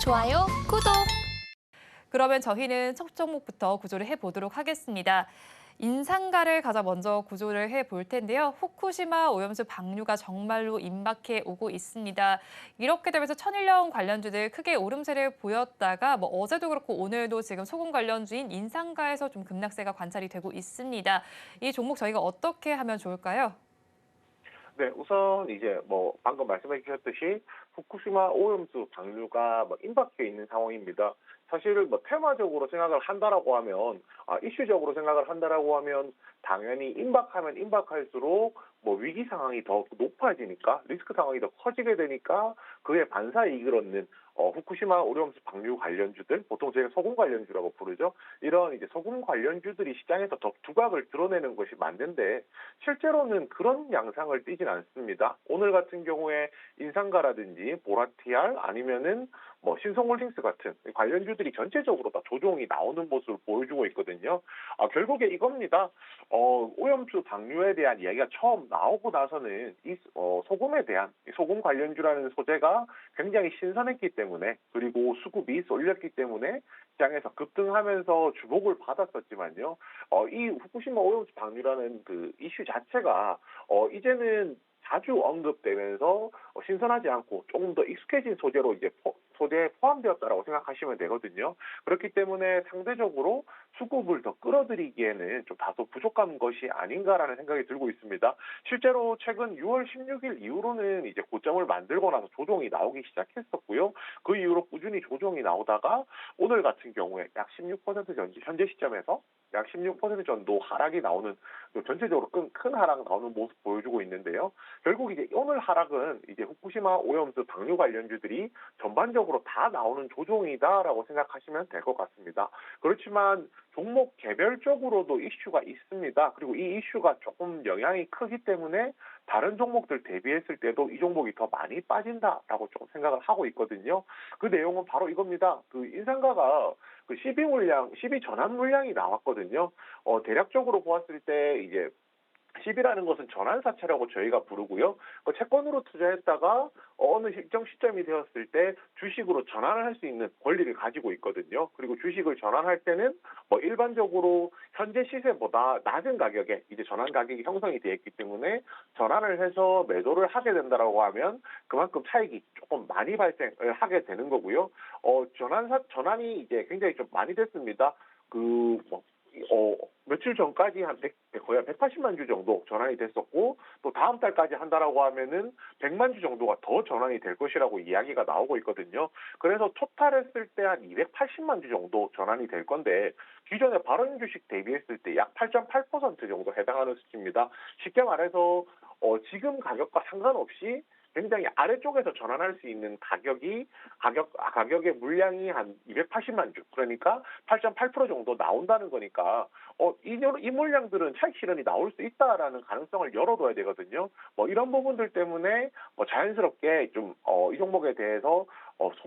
좋아요, 구독! 그러면 저희는 첫 종목부터 구조를 해보도록 하겠습니다. 인상가를 가장 먼저 구조를 해볼 텐데요. 후쿠시마 오염수 방류가 정말로 임박해 오고 있습니다. 이렇게 되면서 천일염 관련주들 크게 오름세를 보였다가 어제도 그렇고 오늘도 지금 소금 관련주인 인상가에서 좀 급락세가 관찰이 되고 있습니다. 이 종목 저희가 어떻게 하면 좋을까요? 네, 우선 이제 방금 말씀해 주셨듯이 후쿠시마 오염수 방류가 임박해 있는 상황입니다. 사실 테마적으로 생각을 한다라고 하면, 이슈적으로 생각을 한다라고 하면 당연히 임박하면 임박할수록 위기 상황이 더 높아지니까, 리스크 상황이 더 커지게 되니까 그에 반사 이익을 얻는 후쿠시마 오염수 방류 관련주들, 보통 저희가 소금 관련주라고 부르죠. 이런 이제 소금 관련주들이 시장에서 더 두각을 드러내는 것이 맞는데, 실제로는 그런 양상을 띠진 않습니다. 오늘 같은 경우에 인상가라든지 보라티알 아니면은 신성홀딩스 같은 관련주들이 전체적으로 다 조정이 나오는 모습을 보여주고 있거든요. 결국에 이겁니다. 오염수 방류에 대한 이야기가 처음 나오고 나서는 소금에 대한 소금 관련주라는 소재가 굉장히 신선했기 때문에, 그리고 수급이 쏠렸기 때문에 시장에서 급등하면서 주목을 받았었지만요. 이 후쿠시마 오염수 방류라는 그 이슈 자체가 이제는 자주 언급되면서 신선하지 않고 조금 더 익숙해진 소재로 이제 소재에 포함되었다라고 생각하시면 되거든요. 그렇기 때문에 상대적으로 수급을 더 끌어들이기에는 좀 다소 부족한 것이 아닌가라는 생각이 들고 있습니다. 실제로 최근 6월 16일 이후로는 이제 고점을 만들고 나서 조정이 나오기 시작했었고요. 그 이후로 꾸준히 조정이 나오다가 오늘 같은 경우에 약 16% 현재 시점에서 약 16% 정도 하락이 나오는, 전체적으로 큰 하락 나오는 모습 보여주고 있는데요. 결국 이제 오늘 하락은 이제 후쿠시마 오염수 방류 관련주들이 전반적으로 다 나오는 조정이다라고 생각하시면 될 것 같습니다. 그렇지만 종목 개별적으로도 이슈가 있습니다. 그리고 이 이슈가 조금 영향이 크기 때문에 다른 종목들 대비했을 때도 이 종목이 더 많이 빠진다라고 좀 생각을 하고 있거든요. 그 내용은 바로 이겁니다. 그 인상가가 그 12 전환 물량이 나왔거든요. 대략적으로 보았을 때 이제 10이라는 것은 전환사채라고 저희가 부르고요. 채권으로 투자했다가 어느 일정 시점이 되었을 때 주식으로 전환을 할 수 있는 권리를 가지고 있거든요. 그리고 주식을 전환할 때는 일반적으로 현재 시세보다 낮은 가격에 이제 전환 가격이 형성이 되어 있기 때문에 전환을 해서 매도를 하게 된다라고 하면 그만큼 차익이 조금 많이 발생을 하게 되는 거고요. 전환이 이제 굉장히 좀 많이 됐습니다. 며칠 전까지 거의 한 180만 주 정도 전환이 됐었고, 또 다음 달까지 한다라고 하면은 100만 주 정도가 더 전환이 될 것이라고 이야기가 나오고 있거든요. 그래서 토탈했을 때 한 280만 주 정도 전환이 될 건데, 기존의 발행 주식 대비했을 때 약 8.8% 정도 해당하는 수치입니다. 쉽게 말해서 지금 가격과 상관없이 굉장히 아래쪽에서 전환할 수 있는 가격의 물량이 한 280만 주, 그러니까 8.8% 정도 나온다는 거니까 이 물량들은 차익 실현이 나올 수 있다라는 가능성을 열어둬야 되거든요. 이런 부분들 때문에 자연스럽게 좀 이 종목에 대해서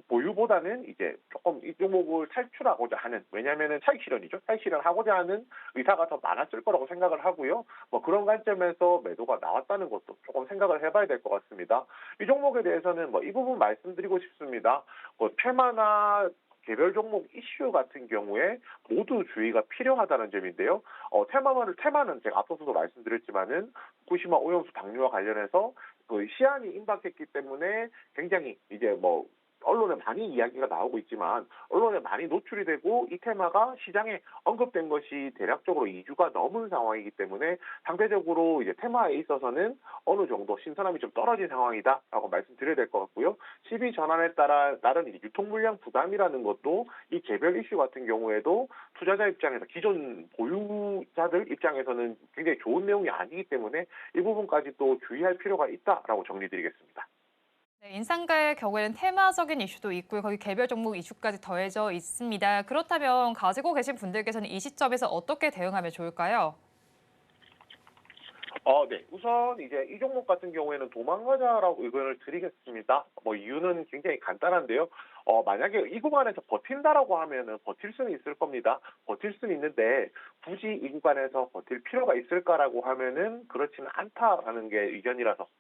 보유보다는 이제 조금 이 종목을 탈출하고자 하는, 왜냐하면은 차익 실현이죠. 차익 실현하고자 하는 의사가 더 많았을 거라고 생각을 하고요. 그런 관점에서 매도가 나왔다는 것도 조금 생각을 해봐야 될 것 같습니다. 이 종목에 대해서는 이 부분 말씀드리고 싶습니다. 테마나 개별 종목 이슈 같은 경우에 모두 주의가 필요하다는 점인데요. 테마는 제가 앞서서도 말씀드렸지만은 후쿠시마 오염수 방류와 관련해서 그 시한이 임박했기 때문에 굉장히 이제 언론에 많이 이야기가 나오고 있지만 언론에 많이 노출이 되고 이 테마가 시장에 언급된 것이 대략적으로 2주가 넘은 상황이기 때문에 상대적으로 이제 테마에 있어서는 어느 정도 신선함이 좀 떨어진 상황이다라고 말씀드려야 될 것 같고요. 12 전환에 따른 이제 유통 물량 부담이라는 것도 이 개별 이슈 같은 경우에도 투자자 입장에서, 기존 보유자들 입장에서는 굉장히 좋은 내용이 아니기 때문에 이 부분까지 또 주의할 필요가 있다라고 정리드리겠습니다. 네, 인상가의 경우에는 테마적인 이슈도 있고요. 거기 개별 종목 이슈까지 더해져 있습니다. 그렇다면 가지고 계신 분들께서는 이 시점에서 어떻게 대응하면 좋을까요? 네. 우선 이제 이 종목 같은 경우에는 도망가자라고 의견을 드리겠습니다. 이유는 굉장히 간단한데요. 만약에 이 구간에서 버틴다라고 하면은 버틸 수는 있을 겁니다. 버틸 수는 있는데 굳이 이 구간에서 버틸 필요가 있을까라고 하면은 그렇지는 않다라는 게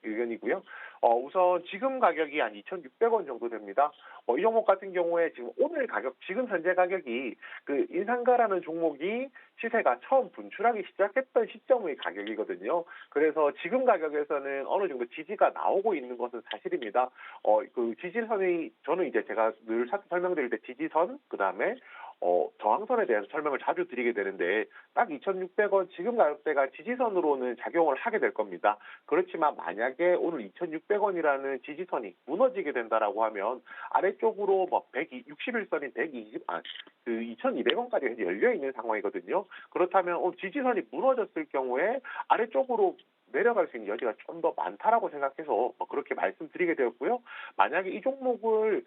의견이고요. 우선 지금 가격이 한 2,600원 정도 됩니다. 이 종목 같은 경우에 지금 오늘 가격, 지금 현재 가격이 그 인상가라는 종목이 시세가 처음 분출하기 시작했던 시점의 가격이거든요. 그래서 지금 가격에서는 어느 정도 지지가 나오고 있는 것은 사실입니다. 그 지지선이 저는 이제 제가 늘 차트 설명드릴 때 지지선, 그다음에 저항선에 대해서 설명을 자주 드리게 되는데 딱 2,600원 지금 가격대가 지지선으로는 작용을 하게 될 겁니다. 그렇지만 만약에 오늘 2,600원이라는 지지선이 무너지게 된다라고 하면 아래쪽으로 뭐 61선인 2,200원까지 열려 있는 상황이거든요. 그렇다면 지지선이 무너졌을 경우에 아래쪽으로 내려갈 수 있는 여지가 좀 더 많다라고 생각해서 그렇게 말씀드리게 되었고요. 만약에 이 종목을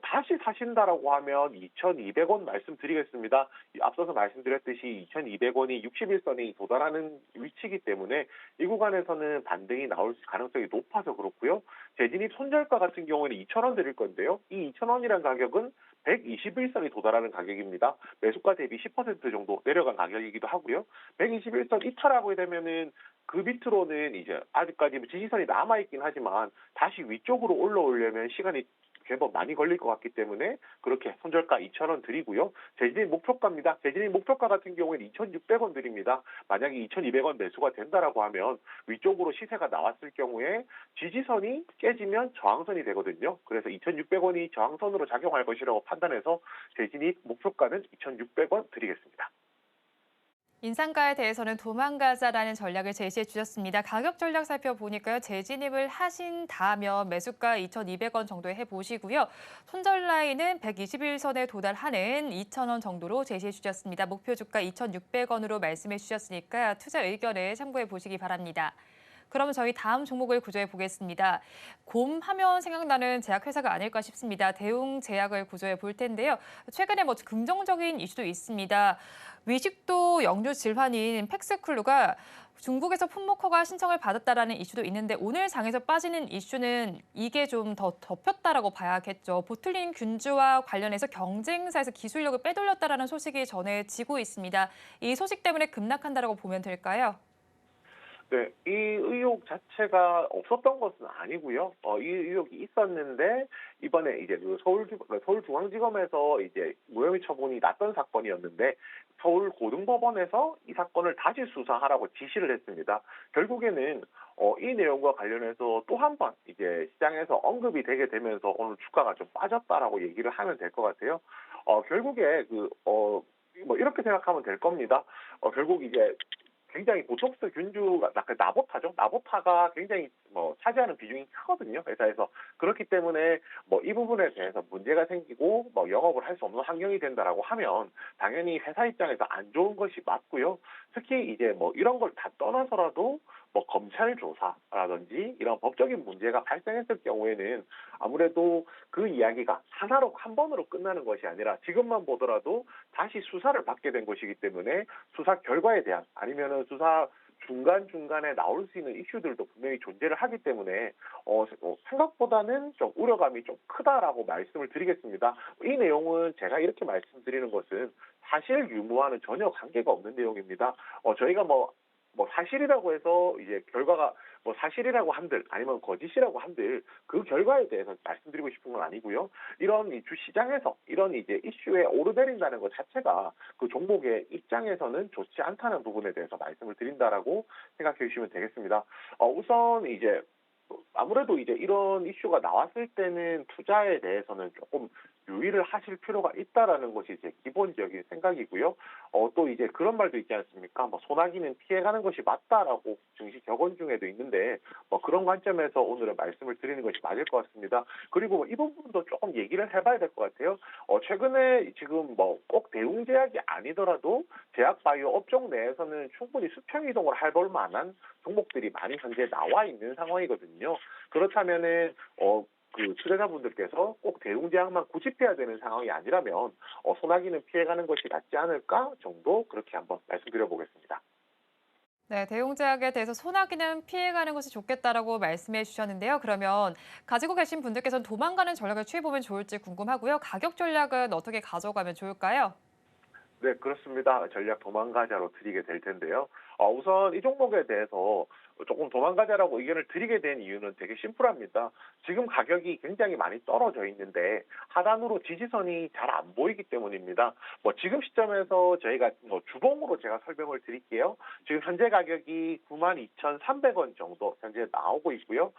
다시 사신다라고 하면 2,200원 말씀드리겠습니다. 앞서서 말씀드렸듯이 2,200원이 61선이 도달하는 위치이기 때문에 이 구간에서는 반등이 나올 가능성이 높아서 그렇고요. 재진입 손절가 같은 경우에는 2,000원 드릴 건데요. 이 2,000원이라는 가격은 121선이 도달하는 가격입니다. 매수가 대비 10% 정도 내려간 가격이기도 하고요. 121선 이탈하게 되면은 그 밑으로는 이제 아직까지 지지선이 남아있긴 하지만 다시 위쪽으로 올라오려면 시간이 제법 많이 걸릴 것 같기 때문에 그렇게 손절가 2,000원 드리고요. 재진입 목표가입니다. 재진입 목표가 같은 경우에는 2,600원 드립니다. 만약에 2,200원 매수가 된다라고 하면 위쪽으로 시세가 나왔을 경우에 지지선이 깨지면 저항선이 되거든요. 그래서 2,600원이 저항선으로 작용할 것이라고 판단해서 재진입 목표가는 2,600원 드리겠습니다. 인상가에 대해서는 도망가자라는 전략을 제시해 주셨습니다. 가격 전략 살펴보니까요. 재진입을 하신다면 매수가 2,200원 정도에 해보시고요. 손절 라인은 121선에 도달하는 2,000원 정도로 제시해 주셨습니다. 목표 주가 2,600원으로 말씀해 주셨으니까 투자 의견을 참고해 보시기 바랍니다. 그러면 저희 다음 종목을 구조해 보겠습니다. 곰 하면 생각나는 제약회사가 아닐까 싶습니다. 대웅제약을 구조해 볼 텐데요. 최근에 긍정적인 이슈도 있습니다. 위식도 역류 질환인 팩스클루가 중국에서 품목 허가 신청을 받았다라는 이슈도 있는데 오늘 장에서 빠지는 이슈는 이게 좀 더 덮였다라고 봐야겠죠. 보툴린 균주와 관련해서 경쟁사에서 기술력을 빼돌렸다라는 소식이 전해지고 있습니다. 이 소식 때문에 급락한다라고 보면 될까요? 네, 이 의혹 자체가 없었던 것은 아니고요. 이 의혹이 있었는데 이번에 이제 서울중앙지검에서 이제 무혐의 처분이 났던 사건이었는데 서울고등법원에서 이 사건을 다시 수사하라고 지시를 했습니다. 결국에는 이 내용과 관련해서 또 한 번 이제 시장에서 언급이 되게 되면서 오늘 주가가 좀 빠졌다라고 얘기를 하면 될 것 같아요. 결국에 이렇게 생각하면 될 겁니다. 결국 이제 굉장히 보톡스 균주가 나보타죠. 나보타가 굉장히 차지하는 비중이 크거든요. 회사에서. 그렇기 때문에 이 부분에 대해서 문제가 생기고 영업을 할 수 없는 환경이 된다라고 하면 당연히 회사 입장에서 안 좋은 것이 맞고요. 특히 이제 이런 걸 다 떠나서라도 검찰 조사라든지 이런 법적인 문제가 발생했을 경우에는 아무래도 그 이야기가 하나로 한 번으로 끝나는 것이 아니라 지금만 보더라도 다시 수사를 받게 된 것이기 때문에 수사 결과에 대한 아니면은 수사 중간중간에 나올 수 있는 이슈들도 분명히 존재를 하기 때문에 생각보다는 좀 우려감이 좀 크다라고 말씀을 드리겠습니다. 이 내용은 제가 이렇게 말씀드리는 것은 사실 유무와는 전혀 관계가 없는 내용입니다. 저희가 사실이라고 해서 이제 결과가 사실이라고 한들 아니면 거짓이라고 한들 그 결과에 대해서 말씀드리고 싶은 건 아니고요. 이런 주시장에서 이런 이제 이슈에 오르내린다는 것 자체가 그 종목의 입장에서는 좋지 않다는 부분에 대해서 말씀을 드린다라고 생각해 주시면 되겠습니다. 우선 이제 아무래도 이제 이런 이슈가 나왔을 때는 투자에 대해서는 조금 유의를 하실 필요가 있다라는 것이 제 기본적인 생각이고요. 또 이제 그런 말도 있지 않습니까? 소나기는 피해가는 것이 맞다라고 증시 격언 중에도 있는데 그런 관점에서 오늘은 말씀을 드리는 것이 맞을 것 같습니다. 그리고 이 부분도 조금 얘기를 해봐야 될 것 같아요. 최근에 지금 꼭 대웅제약이 아니더라도 제약바이오 업종 내에서는 충분히 수평 이동을 해볼 만한 종목들이 많이 현재 나와 있는 상황이거든요. 그렇다면은 그 투자자분들께서 꼭 대웅제약만 구집해야 되는 상황이 아니라면 소나기는 피해가는 것이 낫지 않을까 정도 그렇게 한번 말씀드려 보겠습니다. 네, 대웅제약에 대해서 소나기는 피해가는 것이 좋겠다라고 말씀해 주셨는데요. 그러면 가지고 계신 분들께서는 도망가는 전략을 취해보면 좋을지 궁금하고요. 가격 전략은 어떻게 가져가면 좋을까요? 네, 그렇습니다. 전략 도망가자로 드리게 될 텐데요. 우선 이 종목에 대해서 조금 도망가자라고 의견을 드리게 된 이유는 되게 심플합니다. 지금 가격이 굉장히 많이 떨어져 있는데 하단으로 지지선이 잘 안 보이기 때문입니다. 지금 시점에서 저희가 주봉으로 제가 설명을 드릴게요. 지금 현재 가격이 92,300원 정도 현재 나오고 있고요.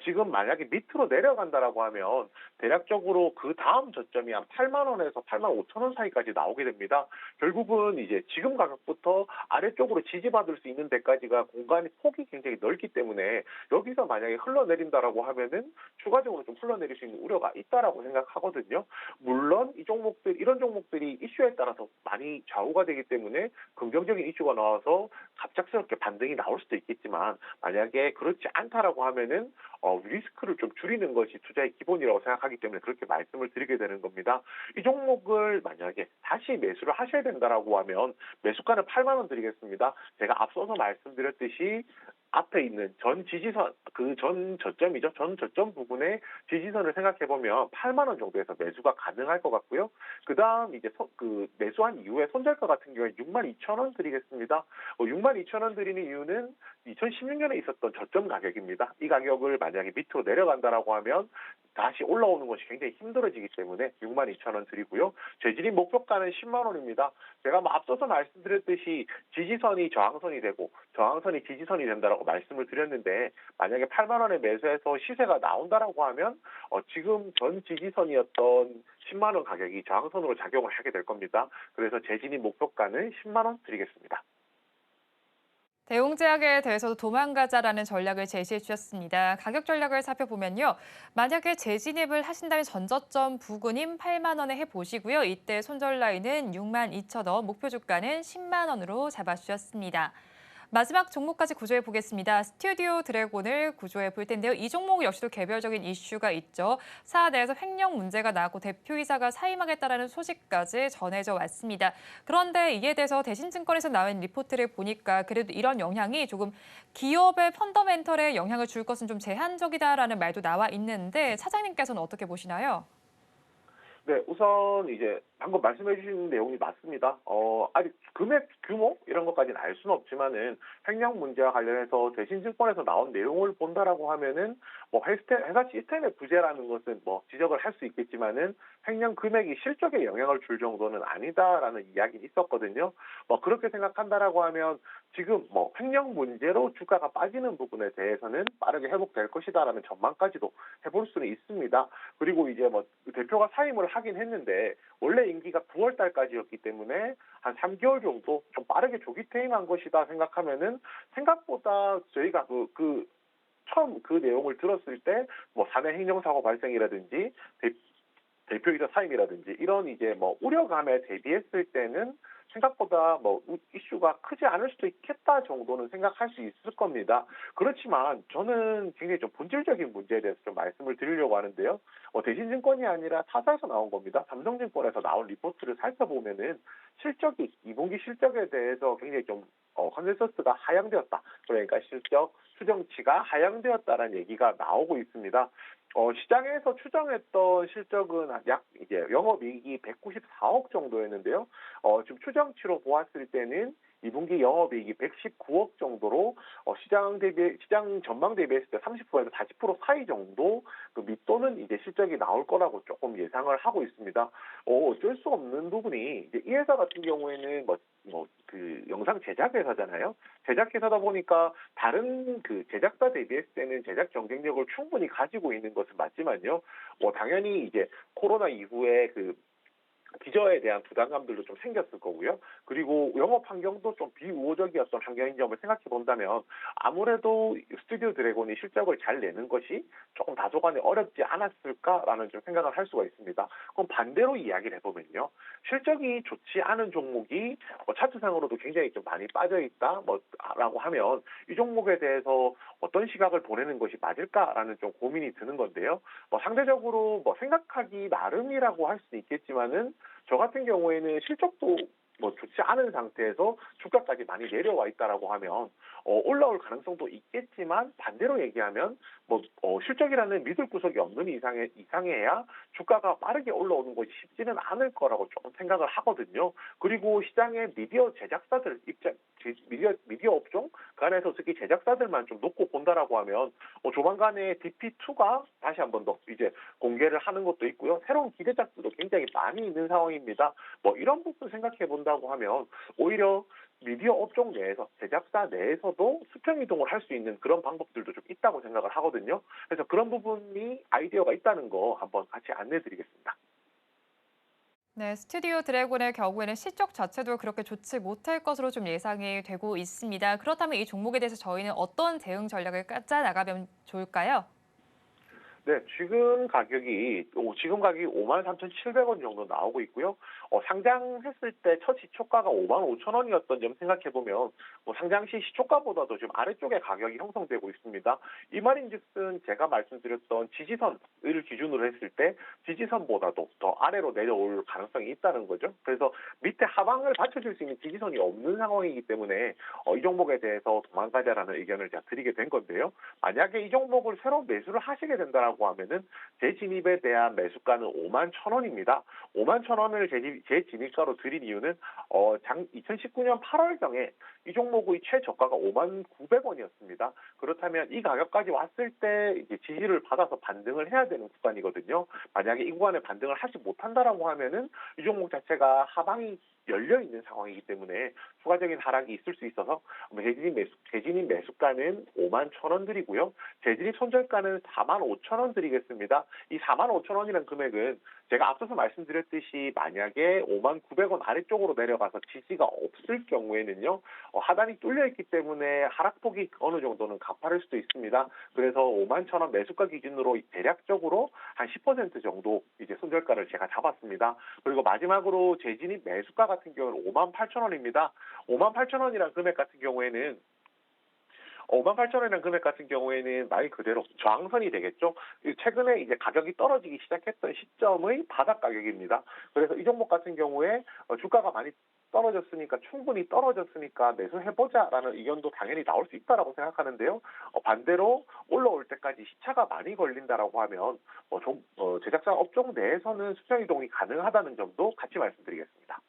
지금 만약에 밑으로 내려간다라고 하면 대략적으로 그 다음 저점이 한 8만 원에서 8만 5천 원 사이까지 나오게 됩니다. 결국은 이제 지금 가격부터 아래쪽으로 지지받을 수 있는 데까지가 공간이 폭이 굉장히 넓기 때문에 여기서 만약에 흘러내린다라고 하면은 추가적으로 좀 흘러내릴 수 있는 우려가 있다라고 생각하거든요. 물론 이런 종목들이 이슈에 따라서 많이 좌우가 되기 때문에 긍정적인 이슈가 나와서 갑작스럽게 반등이 나올 수도 있겠지만 만약에 그렇지 않다라고 하면은 리스크를 좀 줄이는 것이 투자의 기본이라고 생각하기 때문에 그렇게 말씀을 드리게 되는 겁니다. 이 종목을 만약에 다시 매수를 하셔야 된다라고 하면 매수가는 8만 원 드리겠습니다. 제가 앞서서 말씀드렸듯이 앞에 있는 전 지지선, 그 전 저점이죠. 전 저점 부분의 지지선을 생각해 보면 8만 원 정도에서 매수가 가능할 것 같고요. 그다음 이제 매수한 이후에 손절가 같은 경우에 6만 2천 원 드리겠습니다. 6만 2천 원 드리는 이유는 2016년에 있었던 저점 가격입니다. 이 가격을 만약에 밑으로 내려간다라고 하면 다시 올라오는 것이 굉장히 힘들어지기 때문에 6만 2천 원 드리고요. 재질인 목표가는 10만 원입니다. 제가 앞서서 말씀드렸듯이 지지선이 저항선이 되고 저항선이 지지선이 된다라고 말씀을 드렸는데 만약에 8만 원에 매수해서 시세가 나온다라고 하면 지금 전 지지선이었던 10만 원 가격이 저항선으로 작용을 하게 될 겁니다. 그래서 재진입 목표가는 10만 원 드리겠습니다. 대웅제약에 대해서도 도망가자라는 전략을 제시해 주셨습니다. 가격 전략을 살펴보면요. 만약에 재진입을 하신다면 전저점 부근인 8만 원에 해보시고요. 이때 손절 라인은 6만 2천 원, 목표 주가는 10만 원으로 잡아주셨습니다. 마지막 종목까지 구조해 보겠습니다. 스튜디오 드래곤을 구조해 볼 텐데요. 이 종목 역시도 개별적인 이슈가 있죠. 사아 내에서 횡령 문제가 나고 대표이사가 사임하겠다라는 소식까지 전해져 왔습니다. 그런데 이에 대해서 대신증권에서 나온 리포트를 보니까 그래도 이런 영향이 조금 기업의 펀더멘털에 영향을 줄 것은 좀 제한적이다라는 말도 나와 있는데 차장님께서는 어떻게 보시나요? 네, 우선 이제 방금 말씀해 주신 내용이 맞습니다. 아직 금액 규모 이런 것까지는 알 수는 없지만은 횡령 문제와 관련해서 대신증권에서 나온 내용을 본다라고 하면은 회사 시스템의 부재라는 것은 지적을 할 수 있겠지만은 횡령 금액이 실적에 영향을 줄 정도는 아니다라는 이야기는 있었거든요. 그렇게 생각한다라고 하면 지금 횡령 문제로 주가가 빠지는 부분에 대해서는 빠르게 회복될 것이다라는 전망까지도 해볼 수는 있습니다. 그리고 이제 대표가 사임을 하긴 했는데 원래 임기가 9월 달까지였기 때문에 한 3개월 정도 좀 빠르게 조기 퇴임한 것이다 생각하면은 생각보다 저희가 처음 그 내용을 들었을 때 사내 행정사고 발생이라든지 대표이사 사임이라든지 이런 이제 우려감에 대비했을 때는 생각보다 이슈가 크지 않을 수도 있겠다 정도는 생각할 수 있을 겁니다. 그렇지만 저는 굉장히 좀 본질적인 문제에 대해서 좀 말씀을 드리려고 하는데요. 대신증권이 아니라 타사에서 나온 겁니다. 삼성증권에서 나온 리포트를 살펴보면은 2분기 실적에 대해서 굉장히 좀 컨센서스가 하향되었다. 그러니까 실적 추정치가 하향되었다라는 얘기가 나오고 있습니다. 시장에서 추정했던 실적은 약 이제 영업이익이 194억 정도였는데요. 지금 추정치로 보았을 때는 2분기 영업이익이 119억 정도로 시장 전망 대비했을 때 30%에서 40% 사이 정도 그 밑도는 이제 실적이 나올 거라고 조금 예상을 하고 있습니다. 어쩔 수 없는 부분이 이제 이 회사 같은 경우에는 그 영상 제작 회사잖아요. 제작 회사다 보니까 다른 그 제작사 대비했을 때는 제작 경쟁력을 충분히 가지고 있는 것은 맞지만요. 당연히 이제 코로나 이후에 그 기저에 대한 부담감들도 좀 생겼을 거고요. 그리고 영업 환경도 좀 비우호적이었던 환경인 점을 생각해 본다면 아무래도 스튜디오 드래곤이 실적을 잘 내는 것이 조금 다소간에 어렵지 않았을까라는 좀 생각을 할 수가 있습니다. 그럼 반대로 이야기를 해보면요. 실적이 좋지 않은 종목이 차트상으로도 굉장히 좀 많이 빠져 있다 라고 하면 이 종목에 대해서 어떤 시각을 보내는 것이 맞을까라는 좀 고민이 드는 건데요. 상대적으로 생각하기 나름이라고 할 수는 있겠지만은 저 같은 경우에는 실적도 뭐 좋지 않은 상태에서 주가까지 많이 내려와 있다라고 하면 올라올 가능성도 있겠지만 반대로 얘기하면 실적이라는 믿을 구석이 없는 이상해야 주가가 빠르게 올라오는 것이 쉽지는 않을 거라고 조금 생각을 하거든요. 그리고 시장의 미디어 제작사들 미디어 업종 그 안에서 특히 제작사들만 좀 놓고 본다라고 하면 조만간에 DP2가 다시 한 번 더 이제 공개를 하는 것도 있고요. 새로운 기대작들도 굉장히 많이 있는 상황입니다. 이런 부분 생각해 본다고 하면 오히려 미디어 업종 내에서 제작사 내에서도 수평 이동을 할 수 있는 그런 방법들도 좀 있다고 생각을 하거든요. 그래서 그런 부분이 아이디어가 있다는 거 한번 같이 안내드리겠습니다. 네, 스튜디오 드래곤의 경우에는 실적 자체도 그렇게 좋지 못할 것으로 좀 예상이 되고 있습니다. 그렇다면 이 종목에 대해서 저희는 어떤 대응 전략을 짜 나가면 좋을까요? 네, 지금 가격이 53,700원 정도 나오고 있고요. 상장했을 때 첫 시초가가 55,000원이었던 점 생각해 보면 상장 시 시초가보다도 좀 아래쪽에 가격이 형성되고 있습니다. 이 말인즉슨 제가 말씀드렸던 지지선을 기준으로 했을 때 지지선보다도 더 아래로 내려올 가능성이 있다는 거죠. 그래서 밑에 하방을 받쳐줄 수 있는 지지선이 없는 상황이기 때문에 이 종목에 대해서 도망가자라는 의견을 제가 드리게 된 건데요. 만약에 이 종목을 새로 매수를 하시게 된다라고 하면은 재진입에 대한 매수가는 51,000원입니다. 51,000원을 재진입가로 드린 이유는 2019년 8월경에 이 종목의 최저가가 59,900원이었습니다. 그렇다면 이 가격까지 왔을 때 이제 지지를 받아서 반등을 해야 되는 구간이거든요. 만약에 이 구간에 반등을 하지 못한다라고 하면은 이 종목 자체가 하방이 열려 있는 상황이기 때문에 추가적인 하락이 있을 수 있어서 재진입 매수가는 51,000원 드리고요. 재진입 손절가는 45,000원 드리겠습니다. 이 45,000원이라는 금액은 제가 앞서서 말씀드렸듯이 만약에 59,900원 아래쪽으로 내려가서 지지가 없을 경우에는요. 하단이 뚫려 있기 때문에 하락폭이 어느 정도는 가파를 수도 있습니다. 그래서 51,000원 매수가 기준으로 대략적으로 한 10% 정도 이제 손절가를 제가 잡았습니다. 그리고 마지막으로 재진입 매수가 같은 경우는 58,000원입니다. 58,000원이라는 금액 같은 경우에는 58,000원이라는 금액 같은 경우에는 말 그대로 저항선이 되겠죠. 최근에 이제 가격이 떨어지기 시작했던 시점의 바닥 가격입니다. 그래서 이 종목 같은 경우에 주가가 많이 충분히 떨어졌으니까 매수해보자라는 의견도 당연히 나올 수 있다라고 생각하는데요. 반대로 올라올 때까지 시차가 많이 걸린다라고 하면 제작사 업종 내에서는 수평 이동이 가능하다는 점도 같이 말씀드리겠습니다.